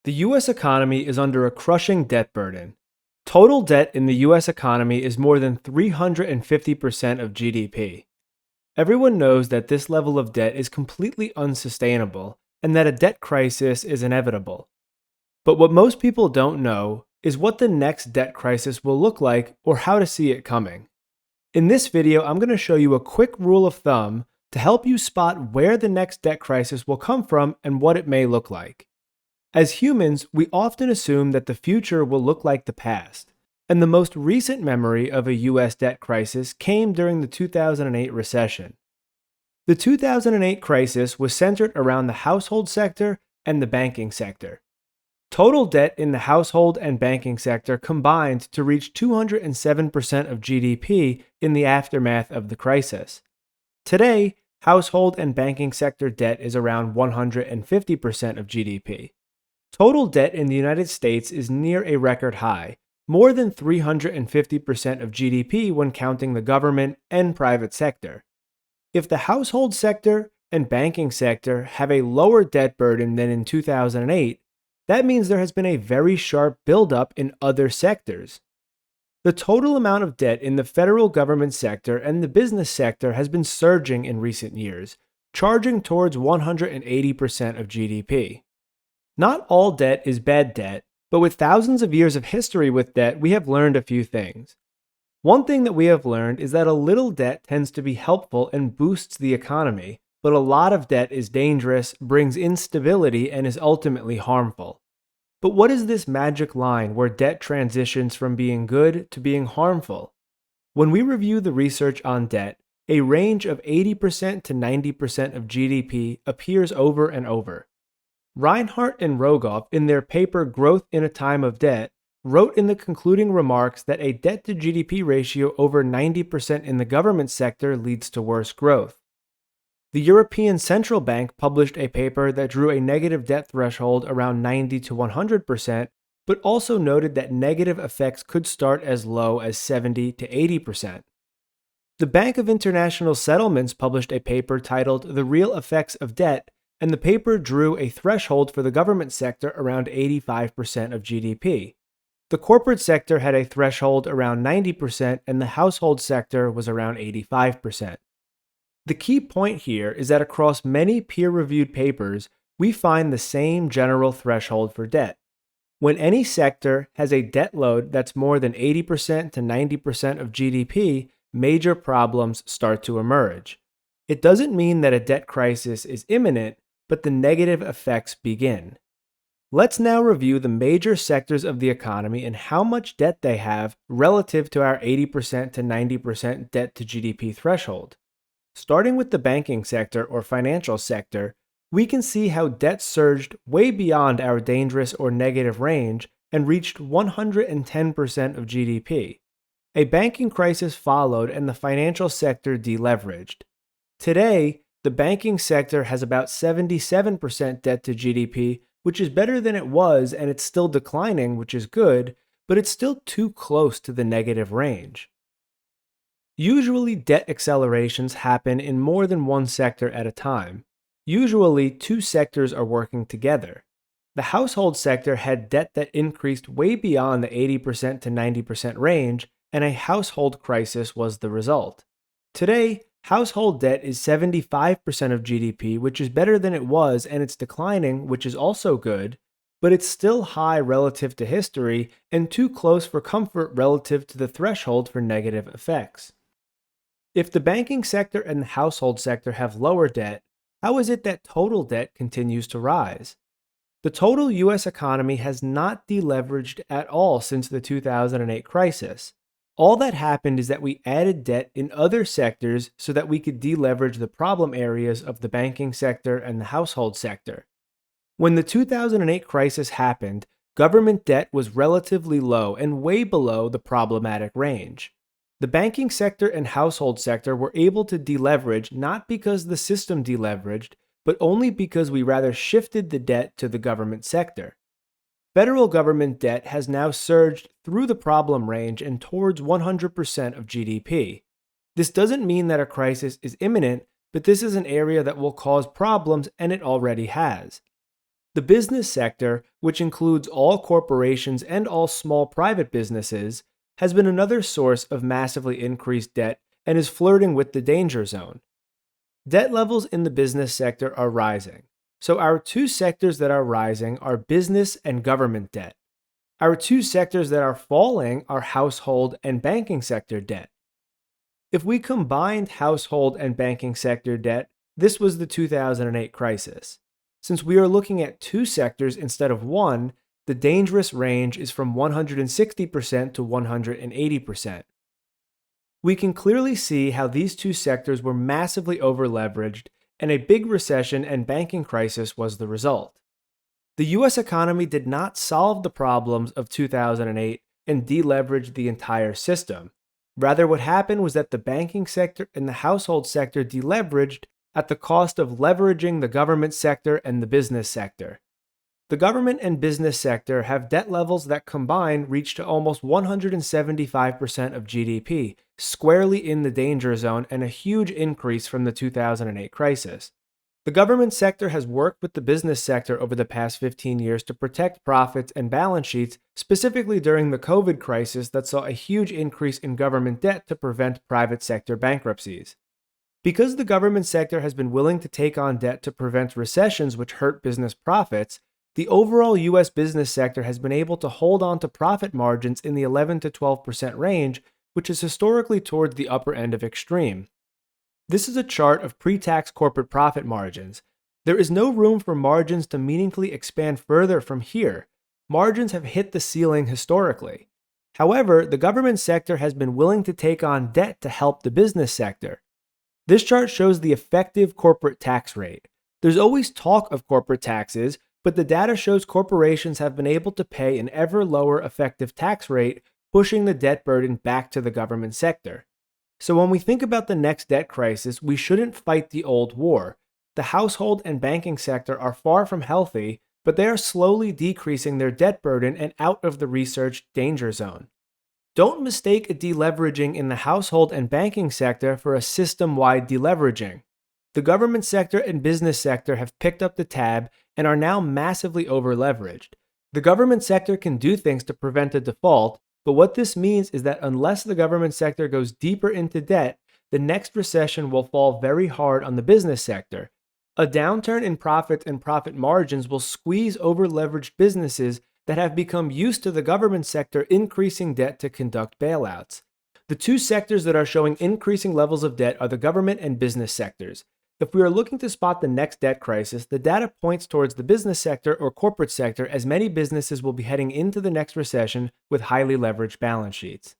The U.S. economy is under a crushing debt burden. Total debt in the U.S. economy is more than 350% of GDP. Everyone knows that this level of debt is completely unsustainable and that a debt crisis is inevitable. But what most people don't know is what the next debt crisis will look like or how to see it coming. In this video, I'm going to show you a quick rule of thumb to help you spot where the next debt crisis will come from and what it may look like. As humans, we often assume that the future will look like the past, and the most recent memory of a US debt crisis came during the 2008 recession. The 2008 crisis was centered around the household sector and the banking sector. Total debt in the household and banking sector combined to reach 207% of GDP in the aftermath of the crisis. Today, household and banking sector debt is around 150% of GDP. Total debt in the United States is near a record high, more than 350% of GDP when counting the government and private sector. If the household sector and banking sector have a lower debt burden than in 2008, that means there has been a very sharp buildup in other sectors. The total amount of debt in the federal government sector and the business sector has been surging in recent years, charging towards 180% of GDP. Not all debt is bad debt, but with thousands of years of history with debt, we have learned a few things. One thing that we have learned is that a little debt tends to be helpful and boosts the economy, but a lot of debt is dangerous, brings instability, and is ultimately harmful. But what is this magic line where debt transitions from being good to being harmful? When we review the research on debt, a range of 80% to 90% of GDP appears over and over. Reinhardt and Rogoff, in their paper Growth in a Time of Debt, wrote in the concluding remarks that a debt-to-GDP ratio over 90% in the government sector leads to worse growth. The European Central Bank published a paper that drew a negative debt threshold around 90 to 100%, but also noted that negative effects could start as low as 70 to 80%. The Bank of International Settlements published a paper titled The Real Effects of Debt, and the paper drew a threshold for the government sector around 85% of GDP. The corporate sector had a threshold around 90%, and the household sector was around 85%. The key point here is that across many peer-reviewed papers, we find the same general threshold for debt. When any sector has a debt load that's more than 80% to 90% of GDP, major problems start to emerge. It doesn't mean that a debt crisis is imminent, but the negative effects begin. Let's now review the major sectors of the economy and how much debt they have relative to our 80% to 90% debt to GDP threshold. Starting with the banking sector or financial sector, we can see how debt surged way beyond our dangerous or negative range and reached 110% of GDP. A banking crisis followed and the financial sector deleveraged. Today, the banking sector has about 77% debt to GDP, which is better than it was, and it's still declining, which is good, but it's still too close to the negative range. Usually, debt accelerations happen in more than one sector at a time. Usually, two sectors are working together. The household sector had debt that increased way beyond the 80% to 90% range, and a household crisis was the result. Today, household debt is 75% of GDP, which is better than it was, and it's declining, which is also good, but it's still high relative to history and too close for comfort relative to the threshold for negative effects. If the banking sector and the household sector have lower debt, how is it that total debt continues to rise? The total US economy has not deleveraged at all since the 2008 crisis. All that happened is that we added debt in other sectors so that we could deleverage the problem areas of the banking sector and the household sector. When the 2008 crisis happened, government debt was relatively low and way below the problematic range. The banking sector and household sector were able to deleverage not because the system deleveraged, but only because we rather shifted the debt to the government sector. Federal government debt has now surged through the problem range and towards 100% of GDP. This doesn't mean that a crisis is imminent, but this is an area that will cause problems, and it already has. The business sector, which includes all corporations and all small private businesses, has been another source of massively increased debt and is flirting with the danger zone. Debt levels in the business sector are rising. So, our two sectors that are rising are business and government debt. Our two sectors that are falling are household and banking sector debt. If we combined household and banking sector debt, this was the 2008 crisis. Since we are looking at two sectors instead of one, the dangerous range is from 160% to 180%. We can clearly see how these two sectors were massively overleveraged, and a big recession and banking crisis was the result. The US economy did not solve the problems of 2008 and deleverage the entire system. Rather, what happened was that the banking sector and the household sector deleveraged at the cost of leveraging the government sector and the business sector. The government and business sector have debt levels that combined reach to almost 175% of GDP, squarely in the danger zone and a huge increase from the 2008 crisis. The government sector has worked with the business sector over the past 15 years to protect profits and balance sheets, specifically during the COVID crisis that saw a huge increase in government debt to prevent private sector bankruptcies. Because the government sector has been willing to take on debt to prevent recessions which hurt business profits, the overall US business sector has been able to hold on to profit margins in the 11 to 12% range, which is historically towards the upper end of extreme. This is a chart of pre-tax corporate profit margins. There is no room for margins to meaningfully expand further from here. Margins have hit the ceiling historically. However, the government sector has been willing to take on debt to help the business sector. This chart shows the effective corporate tax rate. There's always talk of corporate taxes, but the data shows corporations have been able to pay an ever lower effective tax rate, pushing the debt burden back to the government sector. So when we think about the next debt crisis, we shouldn't fight the old war. The household and banking sector are far from healthy, but they are slowly decreasing their debt burden and out of the research danger zone. Don't mistake a deleveraging in the household and banking sector for a system-wide deleveraging. The government sector and business sector have picked up the tab and are now massively overleveraged. The government sector can do things to prevent a default, but what this means is that unless the government sector goes deeper into debt, the next recession will fall very hard on the business sector. A downturn in profits and profit margins will squeeze over-leveraged businesses that have become used to the government sector increasing debt to conduct bailouts. The two sectors that are showing increasing levels of debt are the government and business sectors. If we are looking to spot the next debt crisis, the data points towards the business sector or corporate sector, as many businesses will be heading into the next recession with highly leveraged balance sheets.